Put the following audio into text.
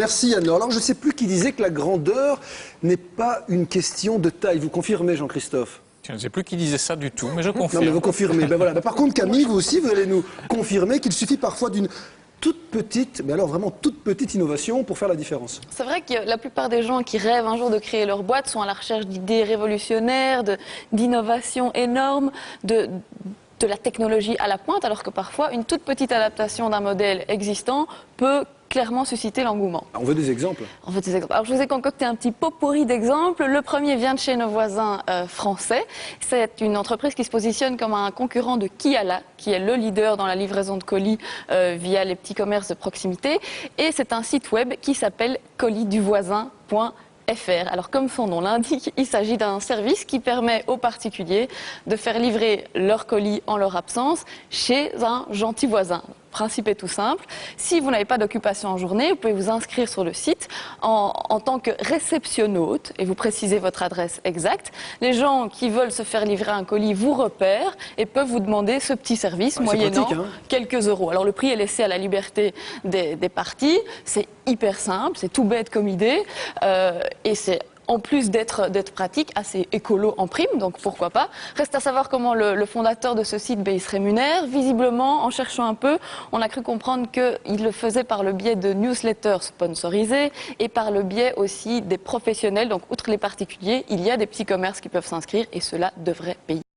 Merci Anne-Laure. Alors je ne sais plus qui disait que la grandeur n'est pas une question de taille. Vous confirmez Jean-Christophe? Je ne sais plus qui disait ça du tout, mais je Non confirme. mais vous confirmez. Ben voilà. Ben, par contre Camille, vous aussi, vous allez nous confirmer qu'il suffit parfois d'une toute petite, mais alors vraiment toute petite innovation pour faire la différence. C'est vrai que la plupart des gens qui rêvent un jour de créer leur boîte sont à la recherche d'idées révolutionnaires, d'innovations énormes, de la technologie à la pointe, alors que parfois une toute petite adaptation d'un modèle existant peut clairement susciter l'engouement. On veut des exemples. On veut des exemples. Alors je vous ai concocté un petit pot-pourri d'exemples. Le premier vient de chez nos voisins français. C'est une entreprise qui se positionne comme un concurrent de Kiala, qui est le leader dans la livraison de colis via les petits commerces de proximité. Et c'est un site web qui s'appelle colisduvoisin.fr. Alors comme son nom l'indique, il s'agit d'un service qui permet aux particuliers de faire livrer leurs colis en leur absence chez un gentil voisin. Le principe est tout simple. Si vous n'avez pas d'occupation en journée, vous pouvez vous inscrire sur le site en tant que réceptionnaute et vous précisez votre adresse exacte. Les gens qui veulent se faire livrer un colis vous repèrent et peuvent vous demander ce petit service moyennant pratique, hein. quelques euros. Alors le prix est laissé à la liberté des parties. C'est hyper simple, c'est tout bête comme idée et c'est en plus d'être pratique, assez écolo en prime, donc pourquoi pas. Reste à savoir comment le fondateur de ce site, il se rémunère. Visiblement, en cherchant un peu, on a cru comprendre qu'il le faisait par le biais de newsletters sponsorisés et par le biais aussi des professionnels. Donc outre les particuliers, il y a des petits commerces qui peuvent s'inscrire et cela devrait payer.